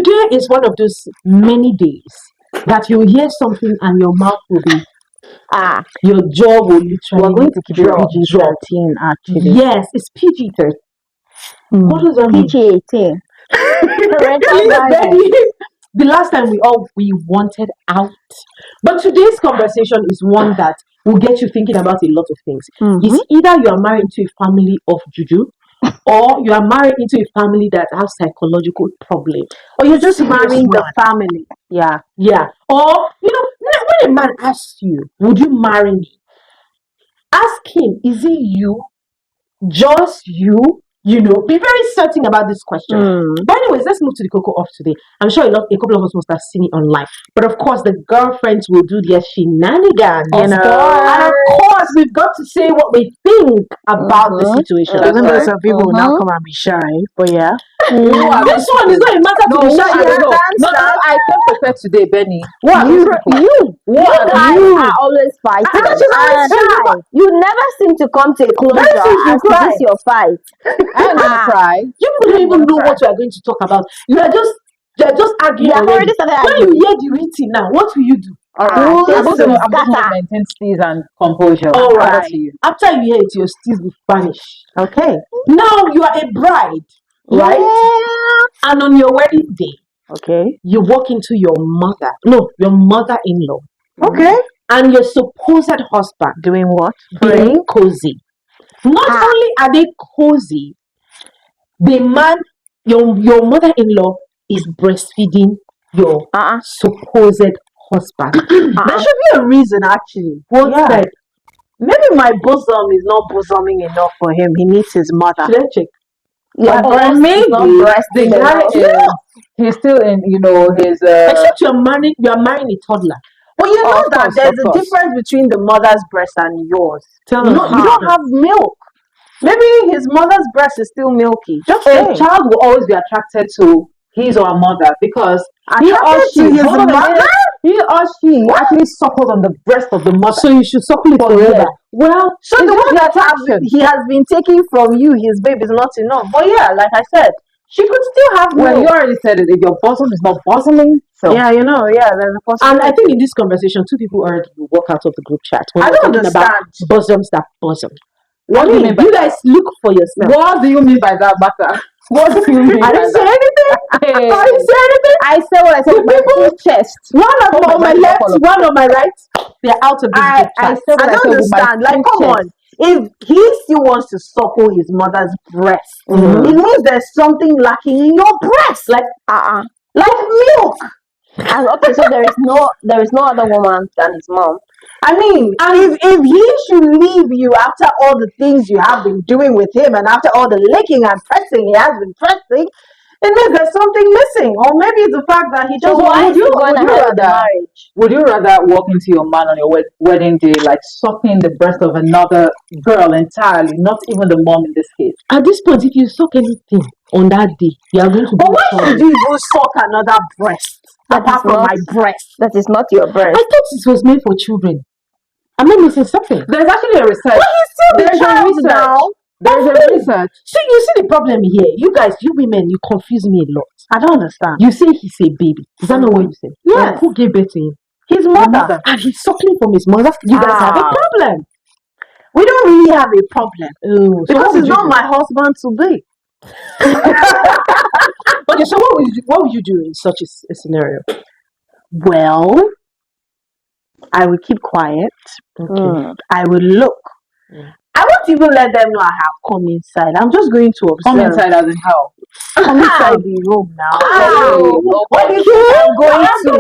Today is one of those many days that you hear something and your mouth will be your jaw will We're literally going to keep it drop. PG-13 actually. Yes, it's PG-13. What does that mean? PG-18. The last time we wanted out. But today's conversation is one that will get you thinking about a lot of things. It's either you are married into a family of juju, or you are married into a family that has psychological problem, Or you're just Serious marrying the one. family. Yeah. Or when a man asks you, would you marry me? Ask him, is it you? Just you? Be very certain about this question. But anyways, let's move to the cocoa of today. I'm sure a couple of us must have seen it online. But of course, the girlfriends will do their shenanigans. And of course, we've got to say what we think about the situation. Even though some people will now come and be shy. But yeah. This one is not a matter to be shy. No, I came prepared today, Benny. You guys You? are always fighting. Because she's always shy. You never seem to come to a closure as to this your fight. I'm gonna cry. You don't even know what we are going to talk about. You're just arguing. You have already started When arguing. you hear the written now, what will you do? All right. I'm just gonna maintain steeze and composure. All Over right. to you. After you hear it, your steez will vanish. Okay. Now you are a bride, right? Yeah. And on your wedding day, Okay. you walk into your mother-in-law, Okay. and your supposed husband Doing what? being cozy. Not only are they cozy, the man, your mother-in-law is breastfeeding your supposed husband. There should be a reason actually. What's that? Maybe my bosom is not bosoming enough for him. He needs his mother. Should I check? Yeah, Or maybe the guy is. he's still in, his. Except you're marrying a toddler. But you know Of that course, there's of a course. difference between the mother's breast and yours. Tell You us. don't, you don't have milk. Maybe his mother's breast is still milky. Just A saying. child will always be attracted to his or her mother because he or Attracted she to his hold on a mother? minute, he or she actually suckles on the breast of the mother. So you should suckle it forever. Well, So the one that he has been taking from you, his babe, is not enough. But yeah, like I said, she could still have milk. Well, you already said it. If your bosom is not bosoming, so Yeah, there's a possibility. And I think in this conversation, two people already walk out of the group chat. When I we're don't talking about understand. bosoms that bosom. What do you mean by you that? guys look for yourself. What do you mean by that, Baka? What do you mean I by didn't say that? anything. Hey. I didn't say anything. I said what I said with my full chest. One Oh on my God, left, follow. one on my right. They're out of this group I chat. said what I I don't said with my understand. Like, full come chest. on. If he still wants to suckle his mother's breast, it means there's something lacking in your breast. Like milk. And okay, so there is no other woman than his mom. I mean, if he should leave you after all the things you have been doing with him and after all the licking and pressing he has been pressing, it means there's something missing. Or maybe it's the fact that he just Why is he going ahead with the marriage? Would you rather walk into your man on your wedding day like sucking the breast of another girl entirely, not even the mom in this case? At this point, if you suck anything on that day, you are going to. But why should you even suck another breast apart from my breast? That is not your breast. I thought it was made for children. Am I missing something? There's actually a research. But he's still the There's a child research. now. There's a research. See, you see the problem here. You guys, you women, you confuse me a lot. I don't understand. You say he's a baby. Is that not what you said? Yes. Who gave birth to him? His mother. And he's suckling from his mother. You guys have a problem. We don't really have a problem. Oh, Because it's not my husband to be. Okay, so what would you do in such a scenario? Well, I will keep quiet. Okay. I will look. I won't even let them know I have come inside. I'm just going to observe. Come inside as in how? Come inside the room now. What do you Okay. think I'm going to?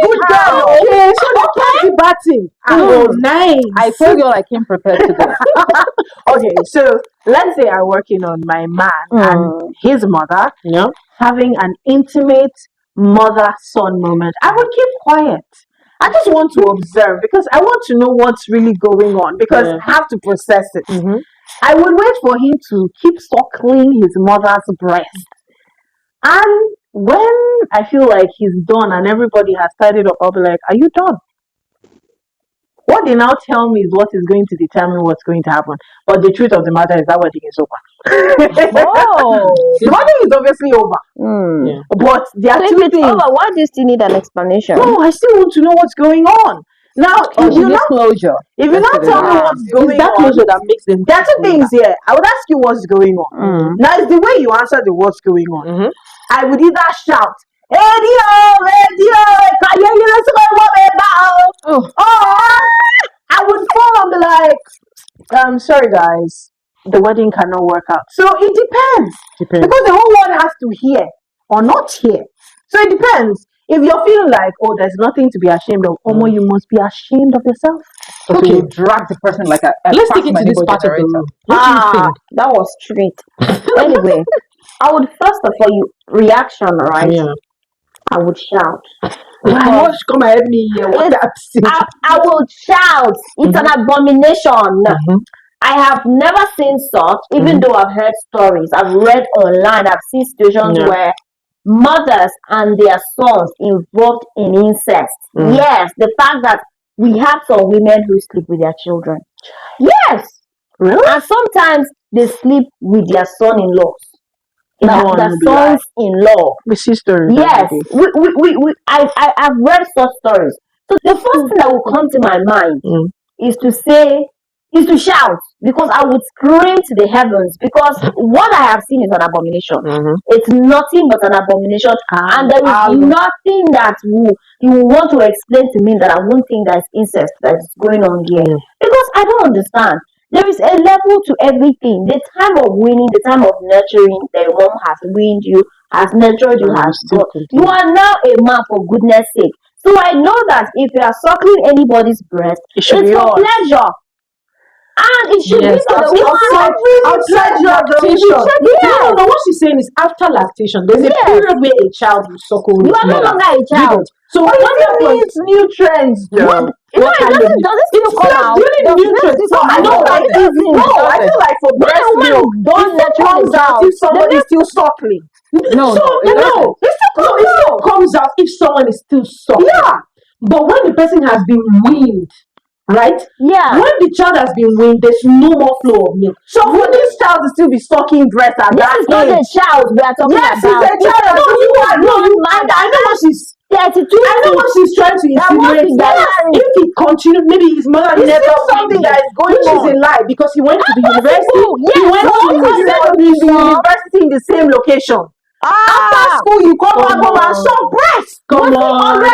Good girl. Okay, so don't pass the baton. Oh, nice. I told you all I came prepared today. Okay, so let's say I'm working on my man and his mother having an intimate mother-son moment. I will keep quiet. I just want to observe because I want to know what's really going on because I have to process it. I would wait for him to keep suckling his mother's breast. And when I feel like he's done and everybody has tied it up, I'll be like, are you done? What they now tell me is what is going to determine what's going to happen. But the truth of the matter is that wedding is over. The wedding is obviously over. Yeah. But there are So two if it's things. over, why do you still need an explanation? No, I still want to know what's going on. Now, if you not closure. if you not tell me what's going It's that on, closure that makes them. there are two things here. I would ask you what's going on. Now, it's the way you answer the what's going on. I would either shout, "Radio, radio, can you hear us going on now?" Or I would fall and be like, sorry guys, the wedding cannot work out. So it depends. Because the whole world has to hear or not hear. So it depends. If you're feeling like, oh, there's nothing to be ashamed of, Omo, you must be ashamed of yourself. So you drag the person like a Let's take it to this part of the room. What do you think? That was straight. Anyway, I would first of all, reaction, right? Yeah. I would shout. Why come and help me here? What I will shout. It's an abomination. I have never seen such, even though I've heard stories. I've read online. I've seen situations where mothers and their sons involved in incest. Yes, the fact that we have some women who sleep with their children. Yes. Really? And sometimes they sleep with their son-in-laws. The sons-in-law. The sister. Yes. I've read such stories. So the first thing that will come to my mind is to shout, because I would scream to the heavens, because what I have seen is an abomination. It's nothing but an abomination, and there is nothing that you want to explain to me that I won't think that is incest that is going on here, because I don't understand. There is a level to everything. The time of winning, the time of nurturing, the mom has weaned you, has nurtured you, has got. You are now a man, for goodness sake. So I know that if you are suckling anybody's breast, it's for pleasure. And it should be for the woman outside lactation. No, what she's saying is after lactation, there's a period where a child will suckle. You are no longer a child. So what needs nutrients, though? It doesn't still come out. Really nutrients. I feel like for breast milk, it comes out if somebody is still suckling. It still comes out if someone is still suckling. Yeah. But when the person has been weaned, right? Yeah. When the child has been weaned, there's no more flow of milk. So for this child to still be sucking breast at that age. This is not a child we are talking about. Yes, it's a child. I know what she's 32. I know what she's trying to insinuate. If he continued, maybe his mother never something that is going on. Which is a lie, because he went to the university. He went to the university in the same location. After school, you come back home and show breast. Come on.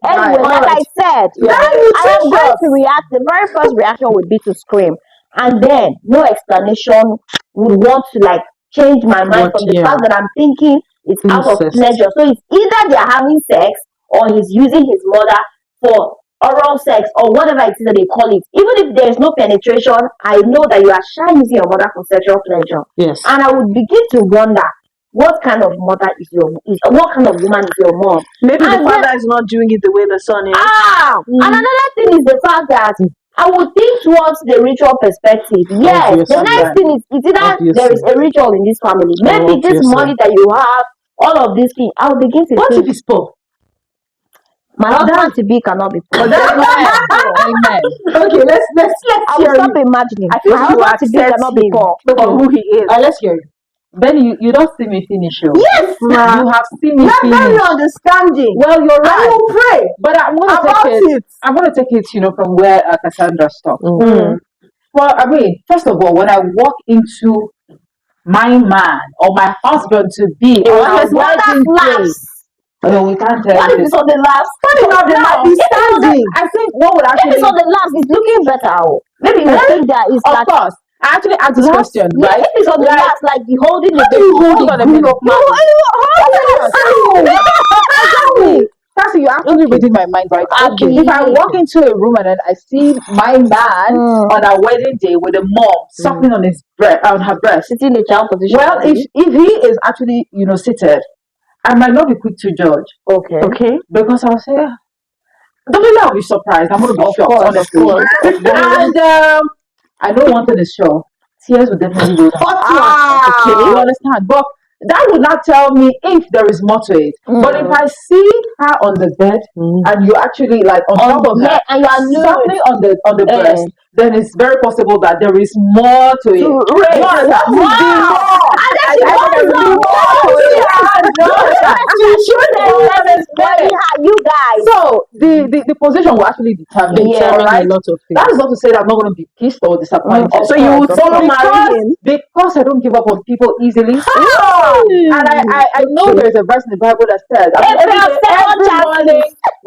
Anyway, like I said, I am going to react. The very first reaction would be to scream, and then no explanation would want to like change my mind from the fact that I'm thinking it's out of pleasure. So it's either they're having sex or he's using his mother for oral sex or whatever it is that they call it. Even if there is no penetration, I know that you are shy using your mother for sexual pleasure. Yes. And I would begin to wonder, what kind of mother what kind of woman is your mom? Maybe the father is not doing it the way the son is. And another thing is the fact that I would think towards the ritual perspective. Yes, the next thing is it's either there is a ritual in this family. Maybe this money that you have, all of these things, I will begin to what think. if it's poor? My husband to be cannot be poor. Amen. Okay, let's I will stop imagining. I feel my husband to be cannot be poor. For who he is. Let's hear you. Benny, you don't see me finish. Yes, you have seen me finish. Very understanding. Well, you're right. I will pray, but I want to take it. I want to take it, from where Cassandra stopped. Well, I mean, first of all, when I walk into my man or my husband to be on a wedding day. No, we can't tell you. What if it's on the last? I think what would actually... If it's on the last, it's looking better. Maybe you think that it's of course. I actually asked this question, right? If it's on the last, like you holding the baby. Hold on a minute. Exactly. That's you're actually reading my mind, right? Okay. If I walk into a room and then I see my man on our wedding day with a mom sucking on her breast, sitting in the child position. Well, if he is actually seated, I might not be quick to judge. Okay. Because I'll say, definitely I'll be surprised. I'm going to be shocked, honestly. And I know one thing is sure. Tears will definitely go down. Okay. You understand? But that would not tell me if there is more to it. But if I see her on the bed and you actually like on top of her, and you are nude. something on the breast, then it's very possible that there is more to it. What is the more? And then she wants there some is more to it. She said, "Let me study her, you guys." So the position will actually determine, all right? a lot of things. That is not to say that I'm not going to be pissed or disappointed. So you would follow marrying because I don't give up on people easily. And I know there's a verse in the Bible that says, every morning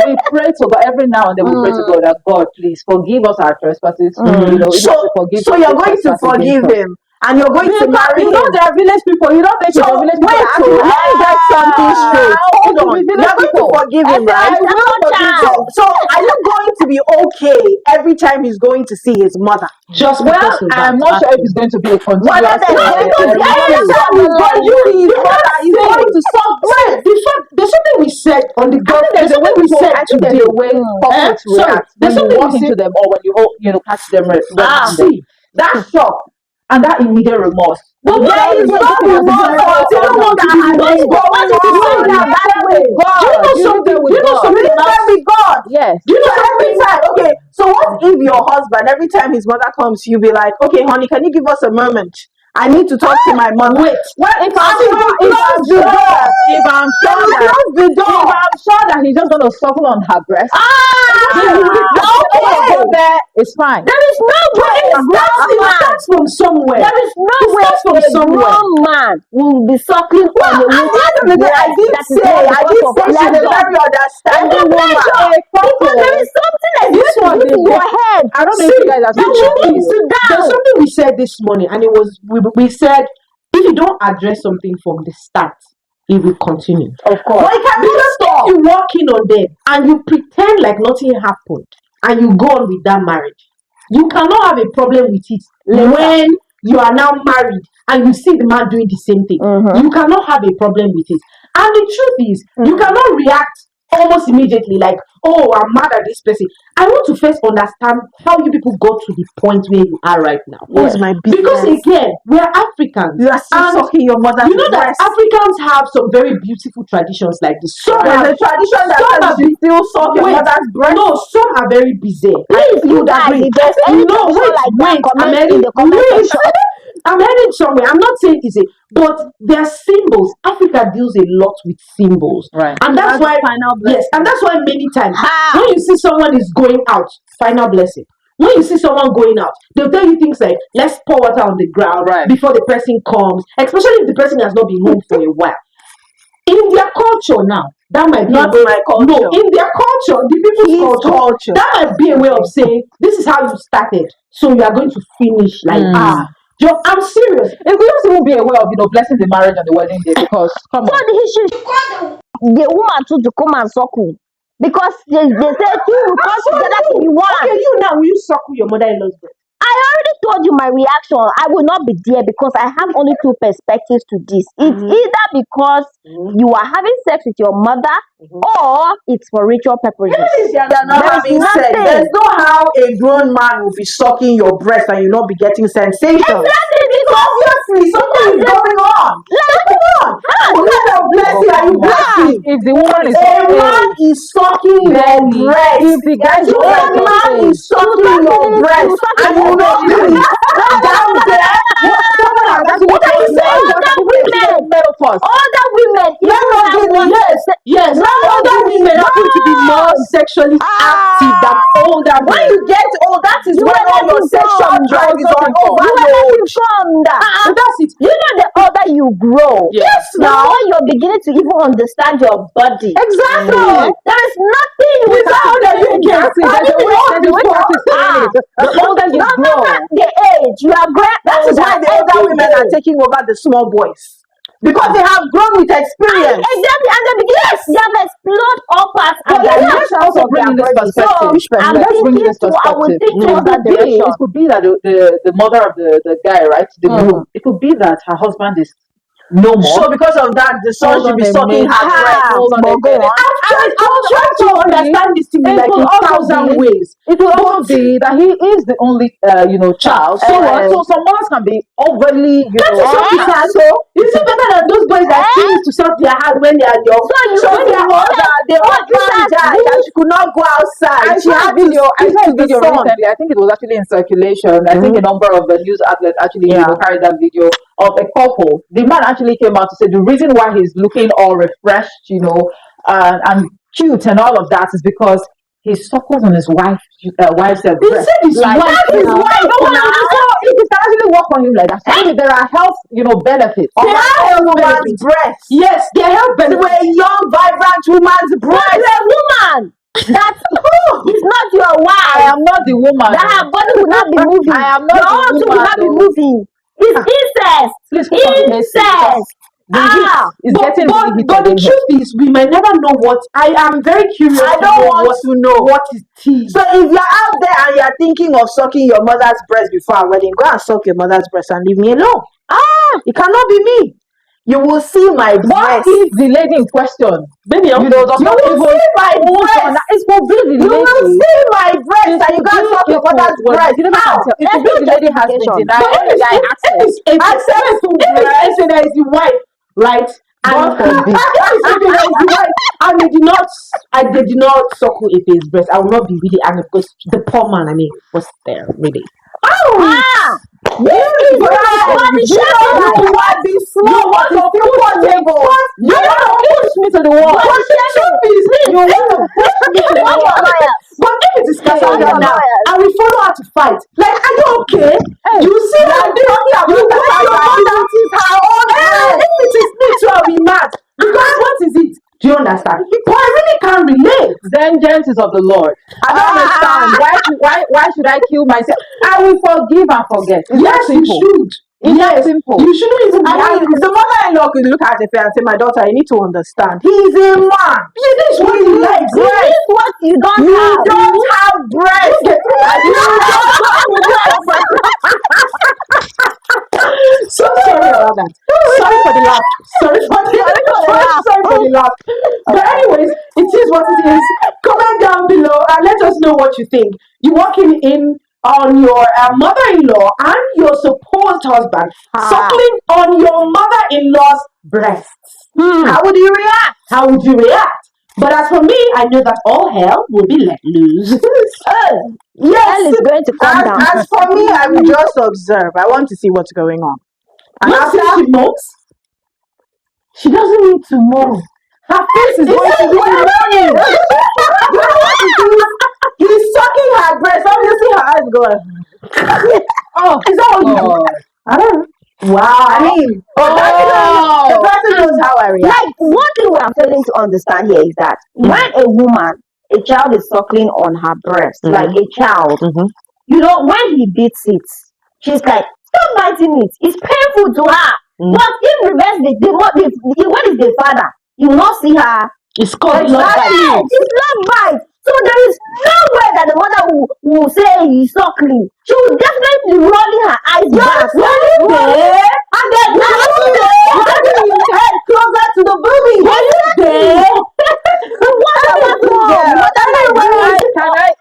we pray to God, every now and then we pray to God that God, please forgive us our trespasses. You know, so you're going to forgive him. And you're going to marry him. You know, there are village people. You don't think it's a village people. Let me get something straight. Hold on. You're going to forgive him, right? I will forgive him. So are you going to be okay every time he's going to see his mother? Just because I'm not sure if it's going to be a continuous thing. He's going to solve. There's something we said on the God. There's something we said today. There's a way corporates react when you walk into them or when you catch them. See that shock and that immediate remorse. But where is God remorse? You don't know that has been going on that way. Do you know something with God? Yes. Do you know every time? Okay, so what if your husband, every time his mother comes, you be like, okay, honey, can you give us a moment? I need to talk to my mother. Wait. If I'm sure that he's just gonna suckle on her breast. Okay. It's fine. There is no way It starts from somewhere. There is no way a grown man will be suckling on a woman's breast. I did say she's a very understanding woman. Because there is something that is going to your head. I don't know if you guys are There's something we said this morning, and it was we said if you don't address something from the start, it will continue. Of course. But it can be if you walk in on them and you pretend like nothing happened and you go on with that marriage, you cannot have a problem with it when you are now married and you see the man doing the same thing. You cannot have a problem with it. And the truth is, you cannot react almost immediately like, oh, I'm mad at this person. I want to first understand how you people got to the point where you are right now. What's my business? Because again, we're Africans. You are still sucking your mother's You know that Africans have some very beautiful traditions like this. There's a tradition that says you still suck your mother's breast. No, some are very bizarre. Please, you guys, if there's any tradition like that, comment in the comment section. I'm heading somewhere. I'm not saying it's but there are symbols. Africa deals a lot with symbols, right? And that's why, and that's why many times when you see someone is going out, final blessing. When you see someone going out, they'll tell you things like, "Let's pour water on the ground before the person comes," especially if the person has not been home for a while. In their culture now, that might be not my culture. No, in their culture, the people's culture, that might be a way of saying, "This is how you started, so you are going to finish like this." I'm serious. It could also even be a way of blessing the marriage on the wedding day because come on. So he should call the woman to come and suckle because they say two will come together to be one. Okay, you now will you suckle your mother-in-law's breast? I already told you my reaction. I will not be there because I have only two perspectives to this. It's either because you are having sex with your mother or it's for ritual purposes. They're not having sex. There's no how a grown man will be sucking your breast and you not be getting sensation. Exactly, because obviously something is going on. Come on. What kind of blessing are you blessing? If the woman is a man is sucking your breast. If the guy is sucking your breast and you know down there, what are you saying? Other women, yes, older women happen to be more sexually active than older men. When you get old, that is when all your sexual drive is on overload. That's it. You know, the older you grow, yes, the more you're beginning to even understand your body. Exactly. There is nothing without that you get. The older you grow, the age you are growing. That is why the older women are taking over the small boys. Because they have grown with experience. Exactly, and they have explored all parts of their let's also bring in this perspective. I would think that direction. It could be that the mother of the guy, right? The groom. It could be that her husband is no more. So because of that, the son should be sucking her breast. Hold on. I'm trying to understand this thing in like a thousand ways. It will also be that he is the only, child. So what? So some mothers can be overly, So is it better than those boys that still used to suck their hand when they are young? So their husband died and she could not go outside. I saw a video recently. I think it was actually in circulation. I think a number of the news outlets actually carried that video of a couple. The man actually came out to say the reason why he's looking all refreshed, and cute and all of that is because he suckles on his wife's breast. He said his wife. That's his wife. So it can actually work on him like that. So there are health, benefits. They have a woman's breast. Yes, they have To benefits. a young, vibrant woman's breast. a woman. That's it's not your wife. I am not the woman. That her body will not be moving. I am not your the husband woman. will not be moving. It's incest. Please put on the Incest. It's getting really heated but the in here. truth is, we might never know what. I am very curious. I don't want to know what it is. So if you're out there and you're thinking of sucking your mother's breast before our wedding, go and suck your mother's breast and leave me alone. It cannot be me. You will see my What breast. if the lady in question, Baby, does not You will even see my breast. It's for the lady. You will see my breast and you can't suck your mother's breast. How? If the lady has been denied any guy access. If there is the wife, right? And and they did not suckle Ife's breast. I will not be really angry because the poor man, was there really. You want to push me to the wall. But if it is Cassandra now, and we follow her to fight, like, are you okay? You see how they talking about Cassandra? If it is me too, I'll be mad. Because what is it? Do you understand? But I really can't relate. Vengeance is of the Lord. I don't understand. Why should I kill myself? I will forgive and forget. Yes, you should. It's simple. You shouldn't even be angry. The mother-in-law could look at the face and say, "My daughter, you need to understand. He's a man. This is what he likes. This is what you don't You have. don't have breast. So sorry about that. Sorry for the laugh. Sorry for the laugh. But anyways, it is what it is. Comment down below and let us know what you think. You walking in on your mother-in-law and your supposed husband suckling on your mother-in-law's breasts. How would you react? How would you react? But as for me, I know that all hell will be let loose. Hell is going to come down. As for me, I will just observe. I want to see what's going on. And After after she moves, she doesn't need to move. Her face is going to be running. he's sucking her breast, obviously her eyes going. Is that what you do? I don't know. Wow. I mean, the person knows how I react. Like, one thing we are failing to understand here is that when a child is suckling on her breast, like a child, when he beats it, she's like, stop biting it. It's painful to her. But in reverse, what is the father? You will not see her. It's called It's love bite. So there is no way that the mother will say he's suckling. She will definitely be rolling her eyes back. And then your head closer to the booby.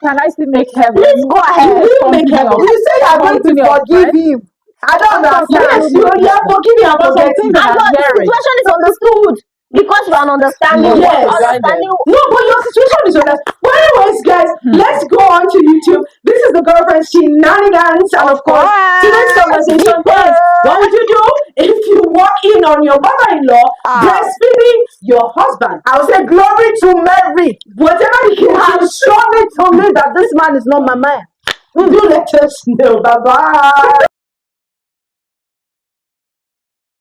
Can I still make heaven? Please go ahead. You say you are going to forgive him. I don't understand. Yes, you are forgiving and forgetting. The situation is understood. Because you are understanding. Yes, Understanding. No, but your situation is understood. But anyways, guys, let's go on to YouTube. This is the girlfriend shenanigans, and of course, today's conversation is: what would you do if you walk in on your mother-in-law breastfeeding your husband? I will say glory to Mary. Whatever the case, has shown it to me that this man is not my man. do let us know. Bye bye.